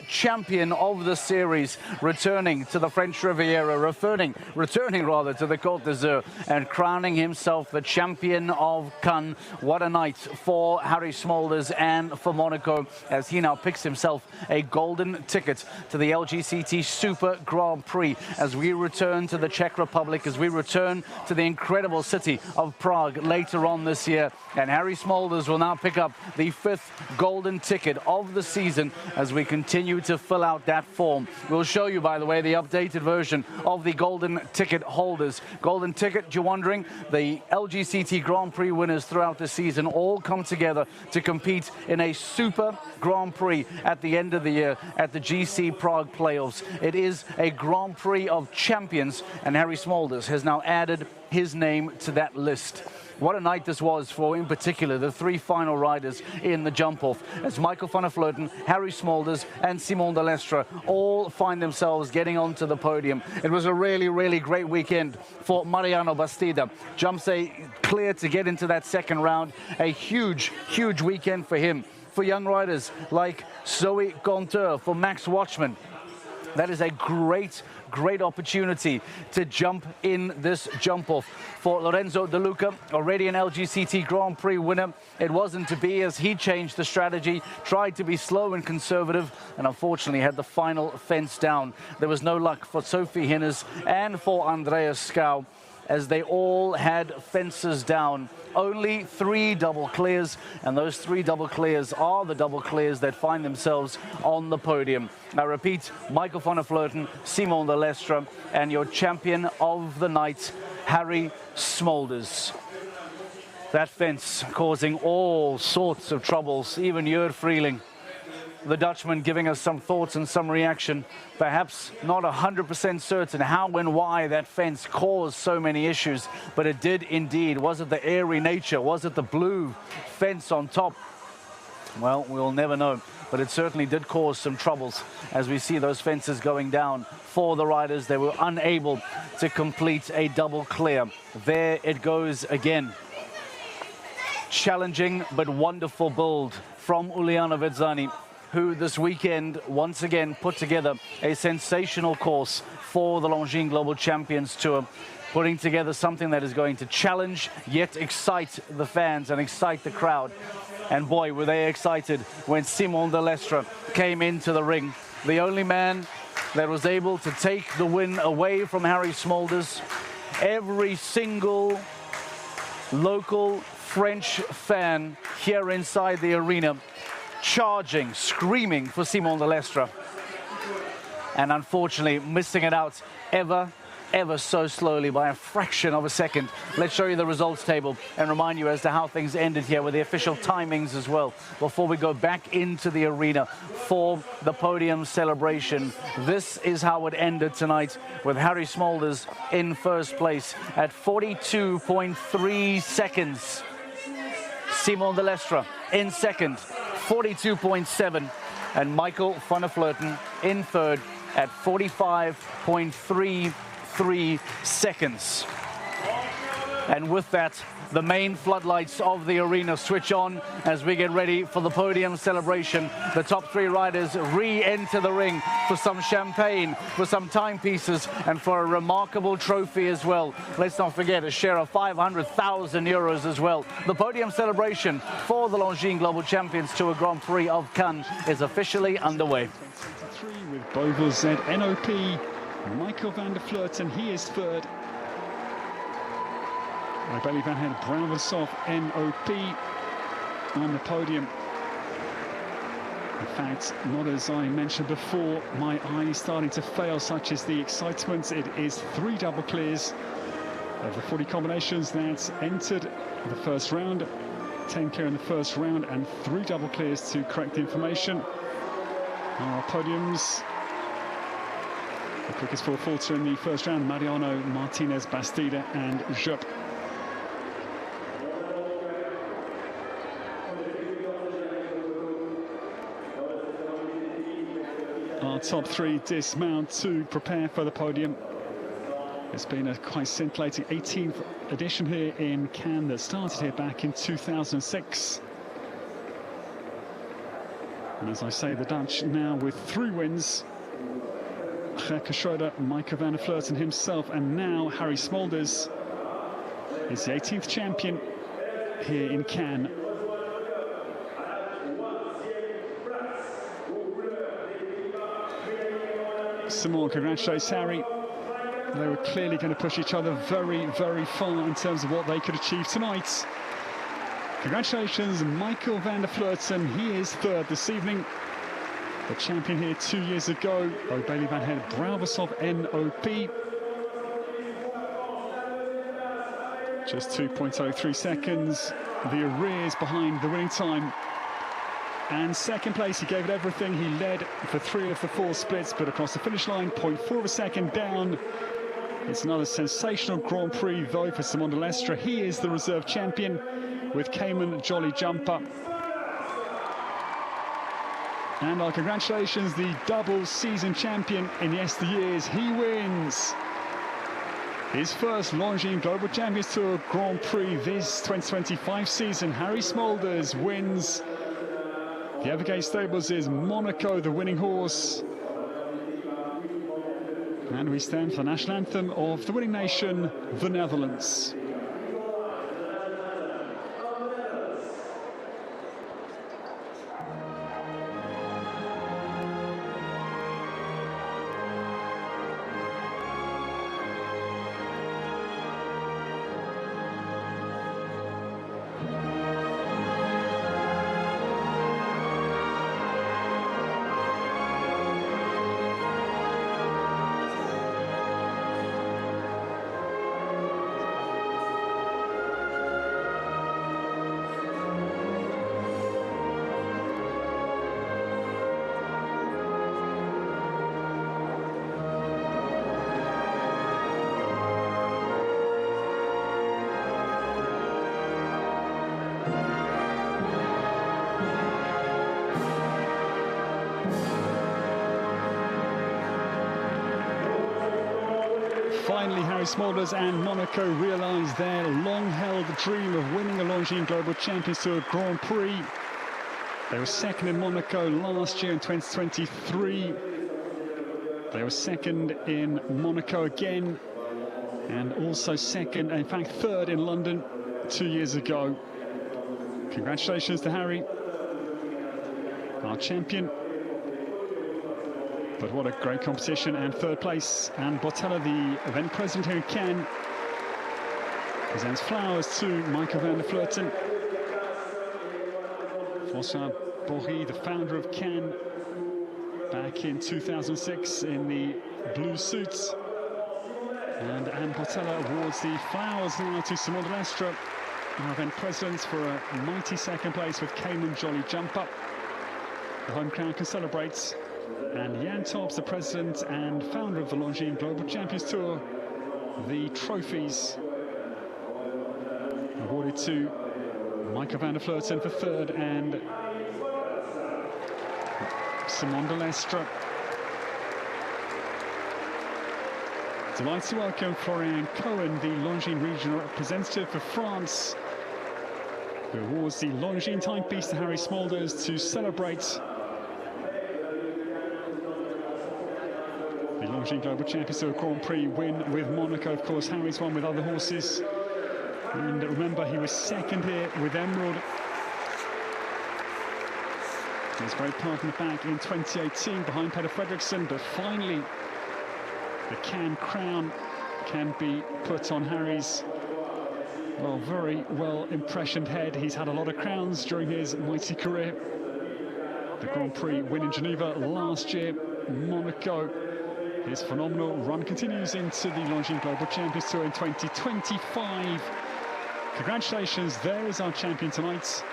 Champion of the series, returning to the French Riviera, returning rather to the Côte d'Azur, and crowning himself the champion of Cannes. What a night for Harry Smulders and for Monaco, as he now picks himself a golden ticket to the LGCT Super Grand Prix as we return to the Czech Republic, as we return to the incredible city of Prague later on this year. And Harry Smulders will now pick up the 5th golden ticket of the season as we continue to fill out that form. We'll show you, by the way, the updated version of the golden ticket holders. Golden ticket, you're wondering, the LGCT Grand Prix winners throughout the season all come together to compete in a Super Grand Prix at the end of the year at the GC Prague playoffs. It is a Grand Prix of champions, and Harry Smulders has now added his name to that list. What a night this was for, in particular, the 3 final riders in the jump-off, as Michael van der Vleuten, Harry Smulders and Simon de Lestre all find themselves getting onto the podium. It was a really great weekend for Mariano Bastida. Jumps clear to get into that second round. A huge weekend for him. For young riders like Zoe Gonteur, for Max Watchman, that is a great opportunity to jump in this jump-off. For Lorenzo De Luca, already an LGCT Grand Prix winner, it wasn't to be, as he changed the strategy, tried to be slow and conservative, and unfortunately had the final fence down. There was no luck for Sophie Hinners and for Andreas Schouw, as they all had fences down. Only 3 double clears, and those 3 double clears are the double clears that find themselves on the podium. I repeat, Michael van der Vleuten, Simon de Lestre, and your champion of the night, Harry Smulders. That fence causing all sorts of troubles, even Jur Freeling, the Dutchman, giving us some thoughts and some reaction. Perhaps not 100% certain how and why that fence caused so many issues, but it did indeed. Was it the airy nature? Was it the blue fence on top? Well, we'll never know, but it certainly did cause some troubles as we see those fences going down for the riders. They were unable to complete a double clear. There it goes again. Challenging but wonderful build from Uliana Vezzani, who this weekend once again put together a sensational course for the Longines Global Champions Tour, putting together something that is going to challenge yet excite the fans and excite the crowd. And boy, were they excited when Simon de Lestre came into the ring. The only man that was able to take the win away from Harry Smulders. Every single local French fan here inside the arena charging, screaming for Simon de Lestre, and unfortunately missing it out ever so slowly by a fraction of a second. Let's show you the results table and remind you as to how things ended here with the official timings as well before we go back into the arena for the podium celebration. This is how it ended tonight, with Harry Smulders in first place at 42.3 seconds. Simon de Lestre in second, 42.7, and Michael van der Vleuten in third at 45.33 seconds. And with that, the main floodlights of the arena switch on as we get ready for the podium celebration. The top 3 riders re-enter the ring for some champagne, for some timepieces, and for a remarkable trophy as well. Let's not forget a share of 500,000 euros as well. The podium celebration for the Longines Global Champions Tour Grand Prix of Cannes is officially underway. With Boval Z NOP, Michael van der Vleuten, he is third. Rebelli van Hen Braversov NOP on the podium. In fact, not as I mentioned before, my eyes starting to fail, such as the excitement. It is 3 double clears of the 40 combinations that entered the first round. 10 clear in the first round and 3 double clears to correct the information. Our podiums. The quickest 4 falter in the first round, Mariano Martinez Bastida and Jupp. Our top 3 dismount to prepare for the podium. It's been a quite scintillating 18th edition here in Cannes that started here back in 2006. And as I say, the Dutch now with 3 wins. Gerke Schroeder, Michael van der Vleuten himself, and now Harry Smulders is the 18th champion here in Cannes. Simon congratulates Harry. They were clearly going to push each other very, very far in terms of what they could achieve tonight. Congratulations, Michael van der Vleuten. He is 3rd this evening. The champion here 2 years ago, O'Bailey Van Head, Brauversov NOP. Just 2.03 seconds. The arrears behind the winning time. And 2nd place, he gave it everything. He led for 3 of the 4 splits, but across the finish line, 0.4 of a second down. It's another sensational Grand Prix, though, for Simon de Lestre. He is the reserve champion with Cayman Jolly Jumper. And our congratulations, the double season champion in yesteryears. He wins his first Longines Global Champions Tour Grand Prix this 2025 season. Harry Smulders wins. The Evergate Stables is Monaco, the winning horse. And we stand for the national anthem of the winning nation, the Netherlands. Finally, Harry Smulders and Monaco realise their long-held dream of winning a Longines Global Champions Tour Grand Prix. They were 2nd in Monaco last year in 2023. They were 2nd in Monaco again, and also 2nd, in fact 3rd in London 2 years ago. Congratulations to Harry, our champion. But what a great competition, and 3rd place. And Bottella, the event president here in Cannes, presents flowers to Michael van der Vleuten. François Bory, the founder of Cannes, back in 2006 in the blue suits. And Anne Bottella awards the flowers now to Simon de Lestre, our event president, for a mighty 2nd place with Cayman Jolly Jumper. The home crowd can celebrate. And Jan Tobbs, the president and founder of the Longines Global Champions Tour, the trophies awarded to Michael van der Vleuten for 3rd and Simon de Lestre. Delighted to welcome Florian Cohen, the Longines regional representative for France, who awards the Longines timepiece to Harry Smulders to celebrate the Longines Global Champions Tour Grand Prix win with Monaco. Of course, Harry's won with other horses. And remember, he was 2nd here with Emerald. He was very part in the back in 2018 behind Peter Fredriksson, but finally the Cannes crown can be put on Harry's, well, very well impressioned head. He's had a lot of crowns during his mighty career. The Grand Prix win in Geneva last year, Monaco. His phenomenal run continues into the Longines Global Champions Tour in 2025. Congratulations, there is our champion tonight.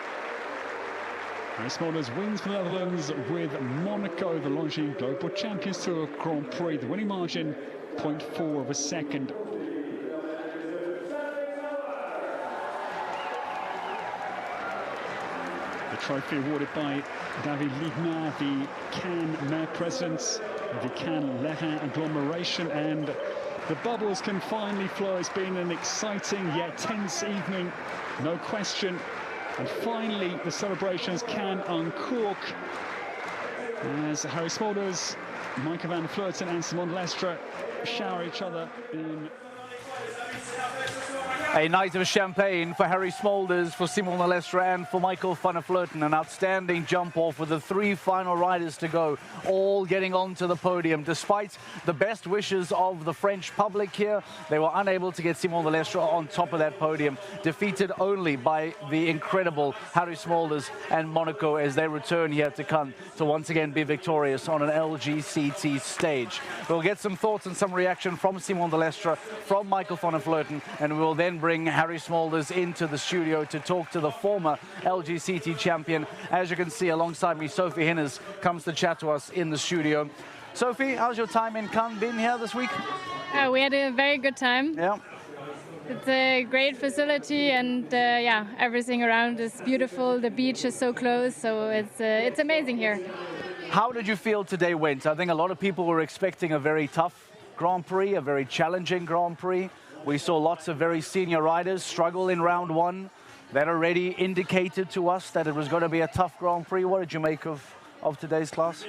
Harry Smulders wins for the Netherlands with Monaco, the Longines Global Champions Tour Grand Prix. The winning margin, 0.4 of a second. The trophy awarded by David Lignard, the Cannes Mayor President, the Cannes Lehrin agglomeration, and the bubbles can finally flow. It's been an exciting yet tense evening, no question. And finally, the celebrations can uncork. As Harry Smulders, Michael van der Vleuten and Simon Lestre shower each other in. A night of champagne for Harry Smulders, for Simon Lestre and for Michael van der Vleuten. An outstanding jump off with the 3 final riders to go, all getting onto the podium. Despite the best wishes of the French public here, they were unable to get Simon Lestre on top of that podium, defeated only by the incredible Harry Smulders and Monaco as they return here to Cannes to once again be victorious on an LGCT stage. We'll get some thoughts and some reaction from Simon Lestre, from Michael van der Vleuten, and we will then bring Harry Smulders into the studio to talk to the former LGCT champion. As you can see alongside me, Sophie Hinners comes to chat to us in the studio. Sophie, how's your time in Cannes been here this week? We had a very good time. Yeah. It's a great facility, and yeah, everything around is beautiful. The beach is so close, so it's amazing here. How did you feel today went? I think a lot of people were expecting a very tough Grand Prix, a very challenging Grand Prix. We saw lots of very senior riders struggle in round 1. That already indicated to us that it was going to be a tough Grand Prix. What did you make of today's class?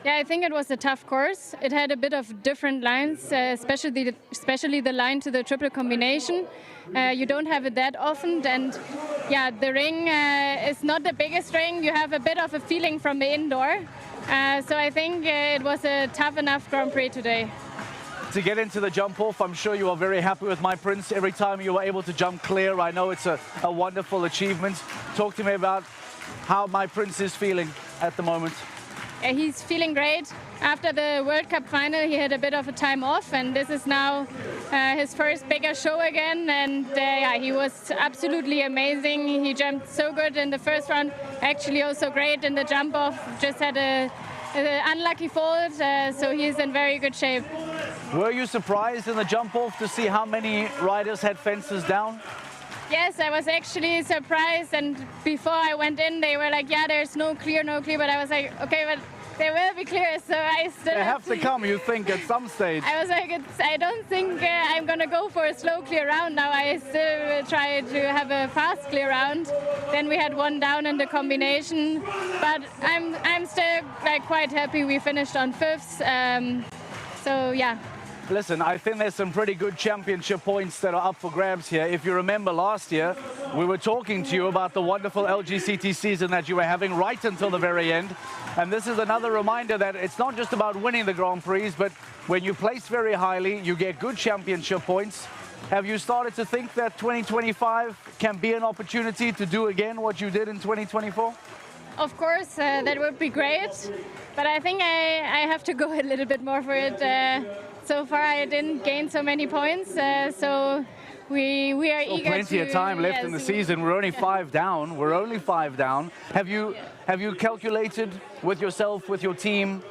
Yeah, I think it was a tough course. It had a bit of different lines, especially the line to the triple combination. You don't have it that often, and yeah, the ring is not the biggest ring. You have a bit of a feeling from the indoor. So I think it was a tough enough Grand Prix today. To get into the jump off, I'm sure you are very happy with my Prince. Every time you were able to jump clear, I know it's a wonderful achievement. Talk to me about how my Prince is feeling at the moment. He's feeling great. After the World Cup final, he had a bit of a time off, and this is now his first bigger show again. And yeah, he was absolutely amazing. He jumped so good in the first round, actually also great in the jump off. Just had an unlucky fall, so he's in very good shape. Were you surprised in the jump off to see how many riders had fences down? Yes, I was actually surprised, and before I went in, they were like, yeah, there's no clear, but I was like, okay, but they will be clear, so I still they have to come, you think, at some stage. I was like, I don't think I'm going to go for a slow clear round now. I still will try to have a fast clear round. Then we had one down in the combination, but I'm still like quite happy we finished on 5th. So yeah. Listen, I think there's some pretty good championship points that are up for grabs here. If you remember last year, we were talking to you about the wonderful LGCT season that you were having right until the very end. And this is another reminder that it's not just about winning the Grand Prix, but when you place very highly, you get good championship points. Have you started to think that 2025 can be an opportunity to do again what you did in 2024? Of course, that would be great. But I think I have to go a little bit more for it. So far, I didn't gain so many points, so we are eager. Plenty of time left in the season. We're only 5 down. We're only 5 down. Have you calculated with yourself, with your team,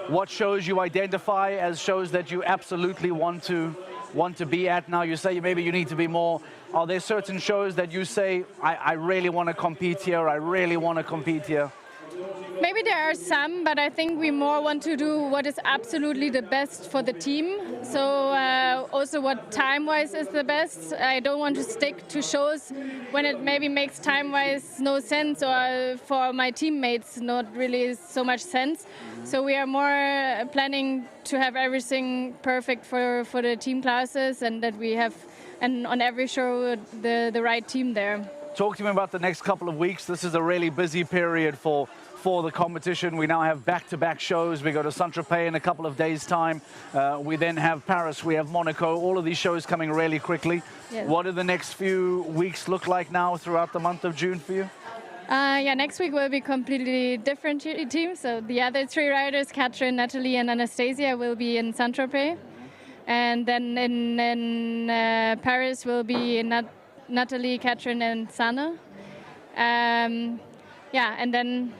what shows you identify as shows that you absolutely want to be at now? You say maybe you need to be more. Are there certain shows that you say, I really want to compete here, I really want to compete here? Maybe there are some, but I think we more want to do what is absolutely the best for the team. So also what time-wise is the best. I don't want to stick to shows when it maybe makes time-wise no sense, or for my teammates not really so much sense. So we are more planning to have everything perfect for the team classes, and that we have, and on every show, the right team there. Talk to me about the next couple of weeks. This is a really busy period for the competition. We now have back-to-back shows. We go to Saint-Tropez in a couple of days' time. We then have Paris, we have Monaco. All of these shows coming really quickly. Yes. What do the next few weeks look like now throughout the month of June for you? Yeah, next week will be completely different teams. So the other 3 riders, Katrin, Natalie and Anastasia, will be in Saint-Tropez. And then in Paris will be Natalie, Katrin and Sana. Yeah, and then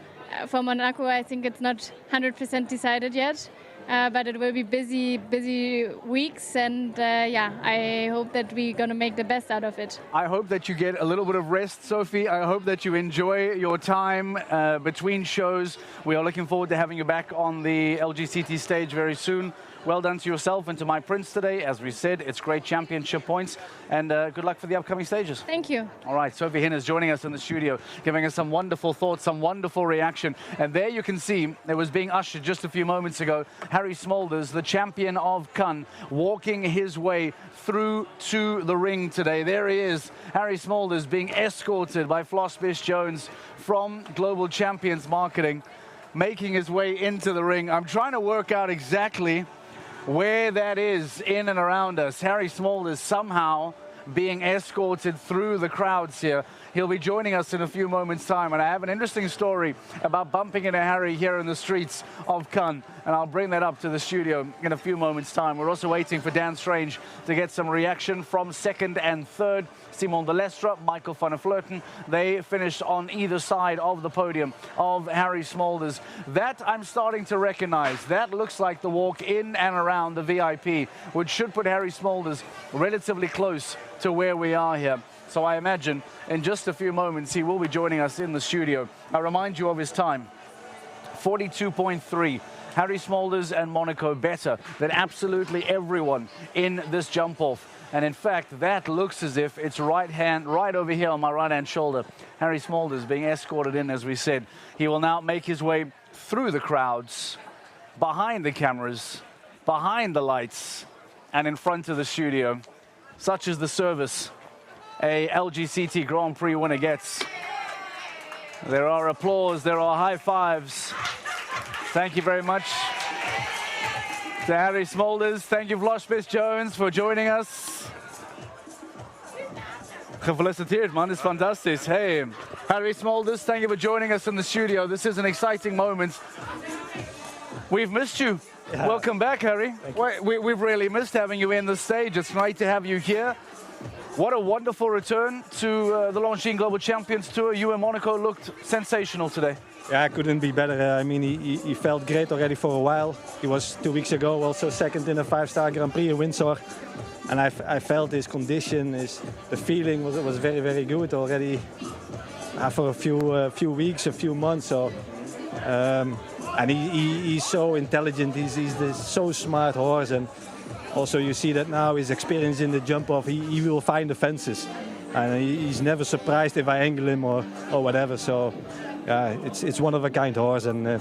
for Monaco, I think it's not 100% decided yet. but it will be busy weeks, and yeah, I hope that we're going to make the best out of it. I hope that you get a little bit of rest, Sophie. I hope that you enjoy your time between shows. We are looking forward to having you back on the LGCT stage very soon. Well done to yourself and to my Prince today. As we said, it's great championship points, and good luck for the upcoming stages. Thank you. All right, Sophie Hinners joining us in the studio, giving us some wonderful thoughts, some wonderful reaction. And there you can see, it was being ushered just a few moments ago, Harry Smolders, the champion of Cannes, walking his way through to the ring today. There he is, Harry Smolders, being escorted by Floss Bish-Jones from Global Champions Marketing, making his way into the ring. I'm trying to work out exactly where that is in and around us. Harry Smolders somehow being escorted through the crowds here. He'll be joining us in a few moments' time, and I have an interesting story about bumping into Harry here in the streets of Cannes, and I'll bring that up to the studio in a few moments' time. We're also waiting for Dan Strange to get some reaction from second and third. Simon de Lestre, Michael van der Vleuten, they finished on either side of the podium of Harry Smolders. That I'm starting to recognize. That looks like the walk in and around the VIP, which should put Harry Smolders relatively close to where we are here. So I imagine in just a few moments he will be joining us in the studio. I remind you of his time, 42.3. Harry Smolders and Monaco better than absolutely everyone in this jump off. And in fact, that looks as if it's right over here on my right-hand shoulder. Harry Smolders being escorted in, as we said. He will now make his way through the crowds, behind the cameras, behind the lights, and in front of the studio. Such is the service a LGCT Grand Prix winner gets. There are applause, there are high fives. Thank you very much to Harry Smolders. Thank you, Floss Bish-Jones, for joining us. Gefeliciteerd, man, it's fantastic. Hey, Harry Smolders, thank you for joining us in the studio. This is an exciting moment. We've missed you. Yeah. Welcome back, Harry. We've really missed having you in the stage. It's great to have you here. What a wonderful return to the Longines Global Champions Tour. You and Monaco looked sensational today. Yeah, couldn't be better. I mean, he felt great already for a while. He was 2 weeks ago also second in a 5-star Grand Prix in Windsor. And I felt his condition, the feeling was very, very good already for a few weeks, a few months. So, and he's so intelligent. He's so smart horse, and also you see that now his experience in the jump off. He will find the fences, and he's never surprised if I angle him or whatever. So, it's one of a kind horse, and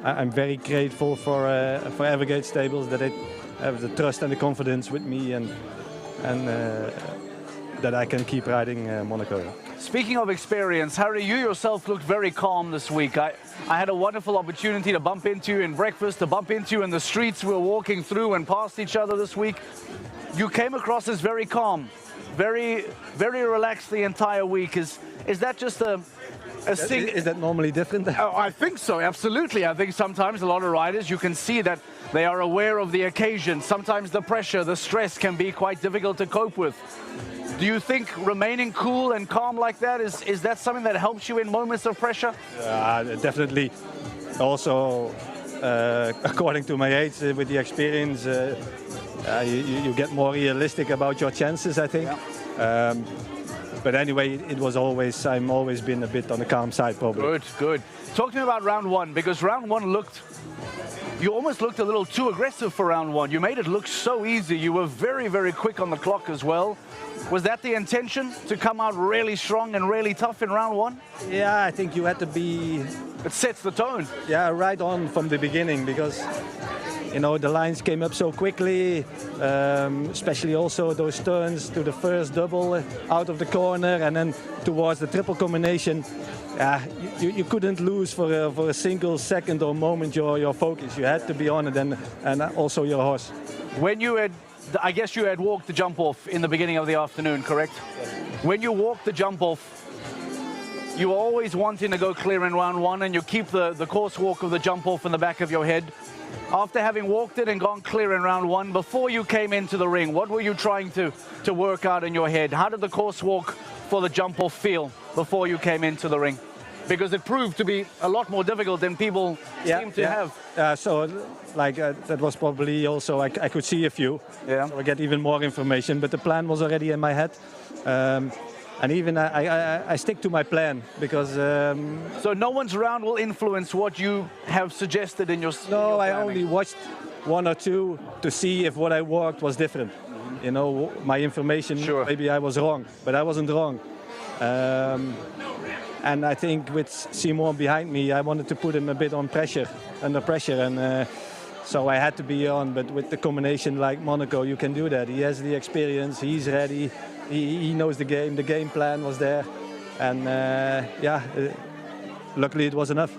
I'm very grateful for Evergate Stables that they have the trust and the confidence with me, and that I can keep riding Monaco. Speaking of experience, Harry, you yourself looked very calm this week. I had a wonderful opportunity to bump into you in breakfast, to bump into you in the streets we were walking through and past each other this week. You came across as very calm, very, very relaxed the entire week. Is that just a thing? Is that normally different? Oh, I think so, absolutely. I think sometimes a lot of riders, you can see that they are aware of the occasion. Sometimes the pressure, the stress can be quite difficult to cope with. Do you think remaining cool and calm like that, is that something that helps you in moments of pressure? Definitely. Also, according to my age, with the experience, you get more realistic about your chances, I think. Yeah. But anyway, I'm always been a bit on the calm side, probably. Good, good. Talk to me about round one, because round one you almost looked a little too aggressive for round one. You made it look so easy. You were very, very quick on the clock as well. Was that the intention, to come out really strong and really tough in round one? Yeah, I think you had to be... It sets the tone. Yeah, right on from the beginning, because, you know, the lines came up so quickly, especially also those turns to the first double out of the corner and then towards the triple combination. Yeah, you couldn't lose for a single second or moment your focus. You had to be on it, and also your horse. When you had, I guess you had walked the jump off in the beginning of the afternoon, correct? Yes. When you walked the jump off, you were always wanting to go clear in round one, and you keep the course walk of the jump off in the back of your head. After having walked it and gone clear in round one, before you came into the ring, what were you trying to work out in your head? How did the course walk for the jump off feel before you came into the ring? Because it proved to be a lot more difficult than people seem to have. So, that was probably also, I could see a few. Yeah. So I get even more information, but the plan was already in my head. And even I stick to my plan because... So no one's around will influence what you have suggested in your No, I planning. only watched one or two to see if what I worked was different. You know, my information, maybe I was wrong, but I wasn't wrong. And I think with Simon behind me, I wanted to put him a bit under pressure. And so I had to be on, but with the combination like Monaco, you can do that. He has the experience, he's ready, he knows the game plan was there. And luckily it was enough.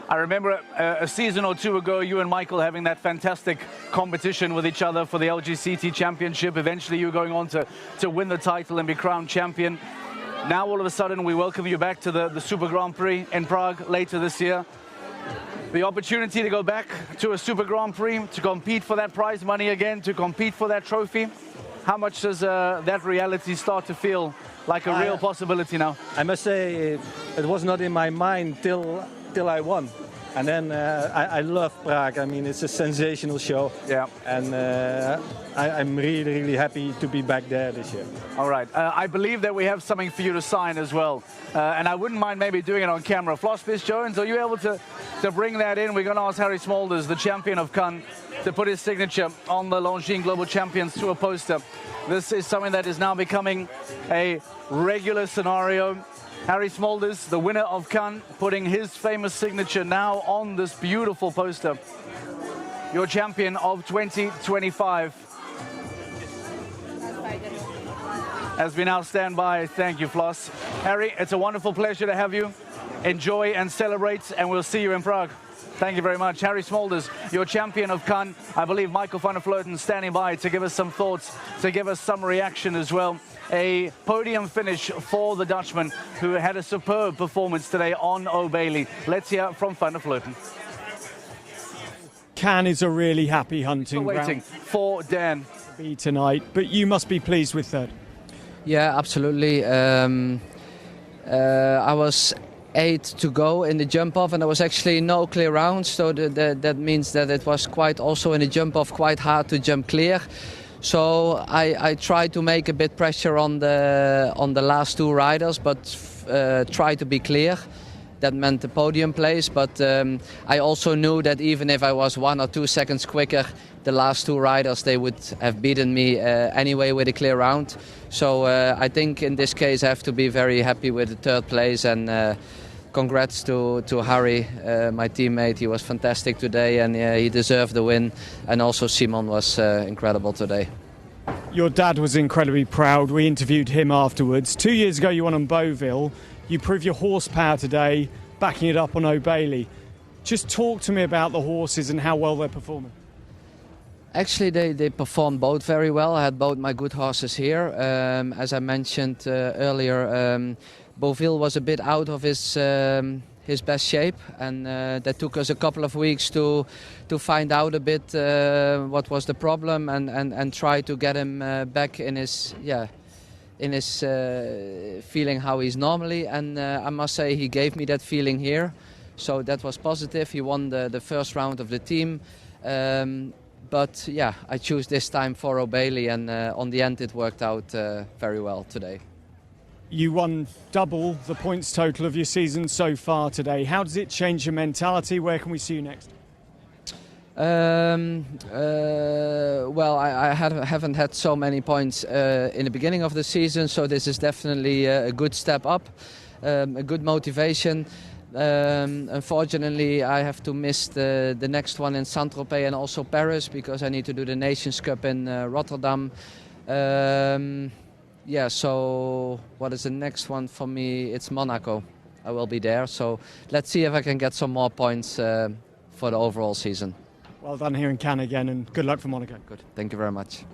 I remember a season or two ago, you and Michael having that fantastic competition with each other for the LGCT championship. Eventually you going on to win the title and be crowned champion. Now all of a sudden we welcome you back to the Super Grand Prix in Prague later this year. The opportunity to go back to a Super Grand Prix, to compete for that prize money again, to compete for that trophy. How much does that reality start to feel like a real possibility now? I must say it was not in my mind till I won. And then I love Prague. I mean, it's a sensational show. Yeah. And I'm really, really happy to be back there this year. All right. I believe that we have something for you to sign as well. And I wouldn't mind maybe doing it on camera. Floss Jones, are you able to bring that in? We're going to ask Harry Smolders, the champion of Cannes, to put his signature on the Longines Global Champions Tour poster. This is something that is now becoming a regular scenario. Harry Smolders, the winner of Cannes, putting his famous signature now on this beautiful poster. Your champion of 2025. As we now stand by, thank you, Floss. Harry, it's a wonderful pleasure to have you. Enjoy and celebrate, and we'll see you in Prague. Thank you very much. Harry Smolders, your champion of Cannes. I believe Michael van der Vleuten standing by to give us some thoughts, to give us some reaction as well. A podium finish for the Dutchman, who had a superb performance today on O'Bailey. Let's hear from van der Vleuten. Cannes is a really happy hunting waiting ground for Dan to be tonight, but you must be pleased with that. Yeah, absolutely. I was 8 to go in the jump off, and there was actually no clear round, so that means that it was quite also in the jump off quite hard to jump clear. So I tried to make a bit pressure on the last two riders, but try to be clear. That meant the podium place, but I also knew that even if I was 1 or 2 seconds quicker, the last two riders, they would have beaten me anyway with a clear round. So I think in this case I have to be very happy with the third place, and congrats to Harry, my teammate. He was fantastic today, and he deserved the win. And also Simon was incredible today. Your dad was incredibly proud. We interviewed him afterwards. 2 years ago you won on Beauville. You proved your horsepower today, backing it up on O'Bailey. Just talk to me about the horses and how well they're performing. Actually, they performed both very well. I had both my good horses here. As I mentioned earlier, Beauville was a bit out of his best shape, and that took us a couple of weeks to find out a bit what was the problem and try to get him back in his feeling how he's normally. And I must say he gave me that feeling here, so that was positive. He won the first round of the team. But yeah, I choose this time for O'Bailey, and on the end it worked out very well today. You won double the points total of your season so far today. How does it change your mentality? Where can we see you next? Well, I haven't had so many points in the beginning of the season, so this is definitely a good step up, a good motivation. Unfortunately, I have to miss the next one in Saint-Tropez and also Paris, because I need to do the Nations Cup in Rotterdam. Yeah, so what is the next one for me? It's Monaco. I will be there, so let's see if I can get some more points for the overall season. Well done here in Cannes again, and good luck for Monaco. Good, thank you very much.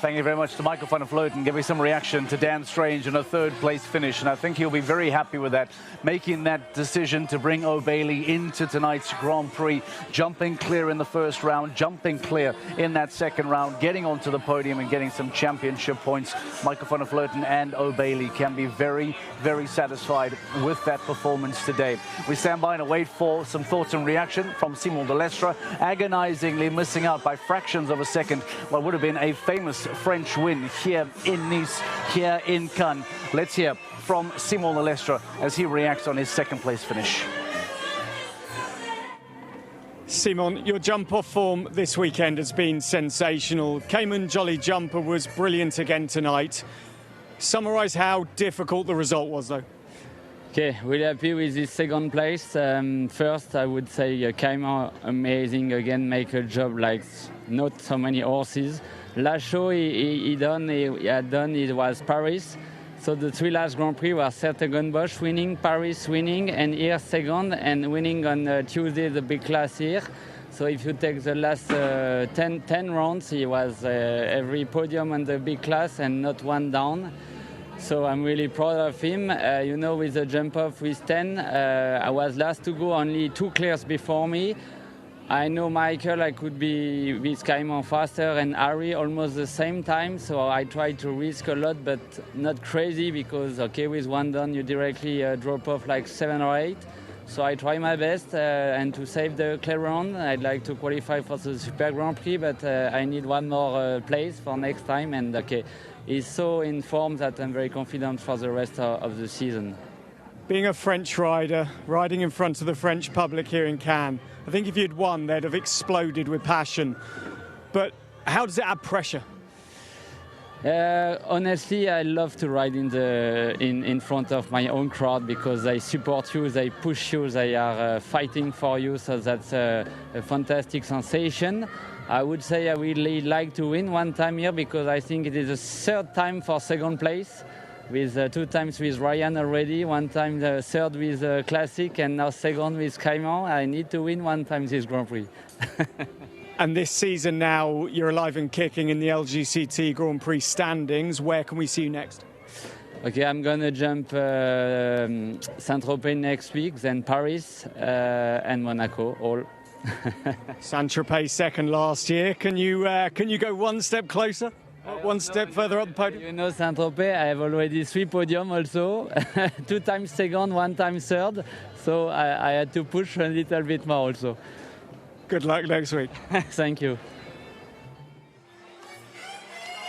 Thank you very much to Michael van der Vleuten, giving some reaction to Dan Strange in a third-place finish, and I think he'll be very happy with that, making that decision to bring O'Bailey into tonight's Grand Prix, jumping clear in the first round, jumping clear in that second round, getting onto the podium and getting some championship points. Michael van der Vleuten and O'Bailey can be very, very satisfied with that performance today. We stand by and await for some thoughts and reaction from Simon de Lestre, agonizingly missing out by fractions of a second what would have been a famous French win here in Nice, here in Cannes. Let's hear from Simon de Lestre as he reacts on his second-place finish. Simon, your jump-off form this weekend has been sensational. Cayman Jolly Jumper was brilliant again tonight. Summarise how difficult the result was, though. Okay, really happy with this second place. First, I would say Cayman amazing again, make a job like not so many horses. Last show he had done it was Paris. So the three last Grand Prix were Sertogenbosch winning, Paris winning, and here second, and winning on Tuesday the big class here. So if you take the last 10 rounds, he was every podium on the big class and not one down. So I'm really proud of him. You know, with the jump off with 10, I was last to go, only 2 clears before me. I know Michael, I could be with Cayman faster, and Harry almost the same time. So I tried to risk a lot, but not crazy because, okay, with one down, you directly drop off like 7 or 8. So I try my best and to save the clear round. I'd like to qualify for the Super Grand Prix, but I need one more place for next time. And okay, he's so in form that I'm very confident for the rest of the season. Being a French rider, riding in front of the French public here in Cannes, I think if you'd won, they'd have exploded with passion. But how does it add pressure? Honestly, I love to ride in front of my own crowd because they support you, they push you, they are fighting for you. So that's a fantastic sensation. I would say I really like to win one time here because I think it is the third time for second place. With 2 times with Ryan already, 1 time the third with Classic, and now second with Cayman. I need to win 1 time this Grand Prix. And this season now, you're alive and kicking in the LGCT Grand Prix standings. Where can we see you next? Okay, I'm going to jump Saint-Tropez next week, then Paris and Monaco, all. Saint-Tropez second last year. Can you go one step closer? One step further up the podium? You know, Saint-Tropez, I have already 3 podium also. 2 times second, 1 time third. So I had to push a little bit more also. Good luck next week. Thank you.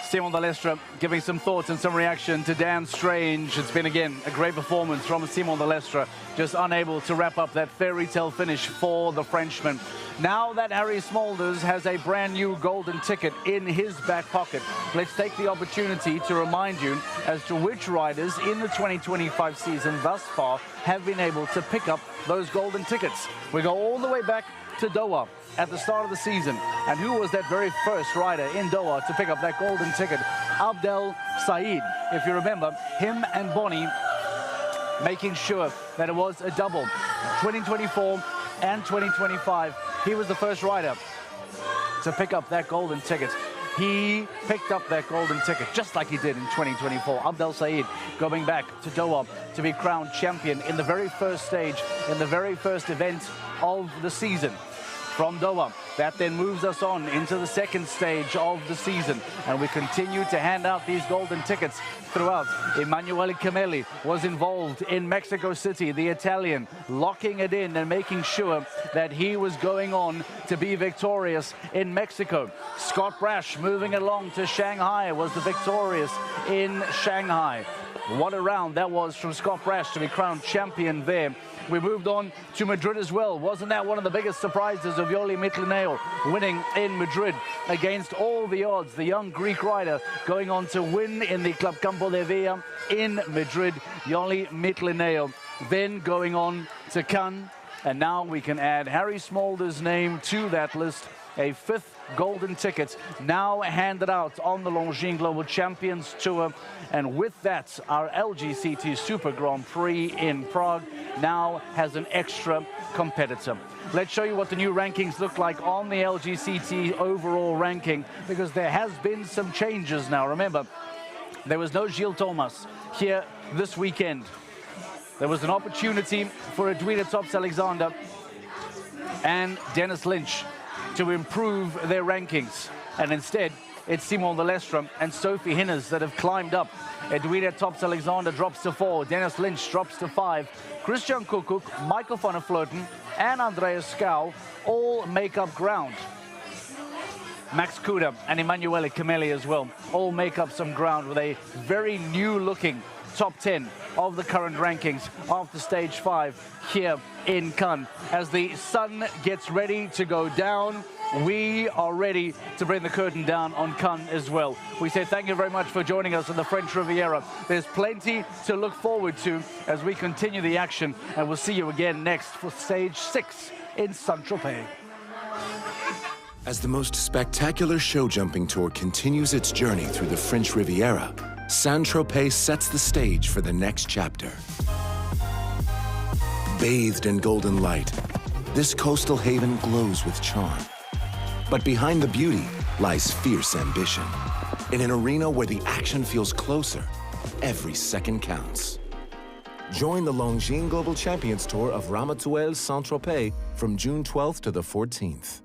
Simon de Lestre giving some thoughts and some reaction to Dan Strange. It's been, again, a great performance from Simon de Lestre, just unable to wrap up that fairy tale finish for the Frenchman. Now that Harry Smulders has a brand new golden ticket in his back pocket, let's take the opportunity to remind you as to which riders in the 2025 season thus far have been able to pick up those golden tickets. We go all the way back to Doha at the start of the season. And who was that very first rider in Doha to pick up that golden ticket? Abdel Said. If you remember, him and Bonnie making sure that it was a double. 2024 and 2025, he was the first rider to pick up that golden ticket. He picked up that golden ticket just like he did in 2024. Abdel Said going back to Doha to be crowned champion in the very first stage, in the very first event of the season. From Doha, that then moves us on into the second stage of the season, and we continue to hand out these golden tickets throughout. Emanuele Camelli was involved in Mexico City, the Italian, locking it in and making sure that he was going on to be victorious in Mexico. Scott Brash moving along to Shanghai was the victorious in Shanghai. What a round that was from Scott Brash to be crowned champion there. We moved on to Madrid as well. Wasn't that one of the biggest surprises of Ioli Mitlineo winning in Madrid against all the odds? The young Greek rider going on to win in the Club Campo de Villa in Madrid, Ioli Mitlineo. Then going on to Cannes. And now we can add Harry Smulders' name to that list a 5th golden ticket now handed out on the Longines Global Champions Tour. And with that, our LGCT Super Grand Prix in Prague now has an extra competitor. Let's show you what the new rankings look like on the LGCT overall ranking, because there has been some changes now. Remember, there was no Gilles Thomas here this weekend. There was an opportunity for Edwina Tops-Alexander and Dennis Lynch to improve their rankings. And instead, it's Simon Lestrom and Sophie Hinners that have climbed up. Edwina Tops-Alexander drops to 4, Dennis Lynch drops to 5. Christian Kukuk, Michael van der Vleuten and Andreas Skau all make up ground. Max Kuda and Emanuele Cameli as well all make up some ground with a very new-looking top 10 of the current rankings after stage 5 here in Cannes. As the sun gets ready to go down, we are ready to bring the curtain down on Cannes as well. We say thank you very much for joining us on the French Riviera. There's plenty to look forward to as we continue the action, and we'll see you again next for stage 6 in Saint-Tropez. As the most spectacular show jumping tour continues its journey through the French Riviera, Saint-Tropez sets the stage for the next chapter. Bathed in golden light, this coastal haven glows with charm. But behind the beauty lies fierce ambition. In an arena where the action feels closer, every second counts. Join the Longines Global Champions Tour of Ramatuelle Saint-Tropez from June 12th to the 14th.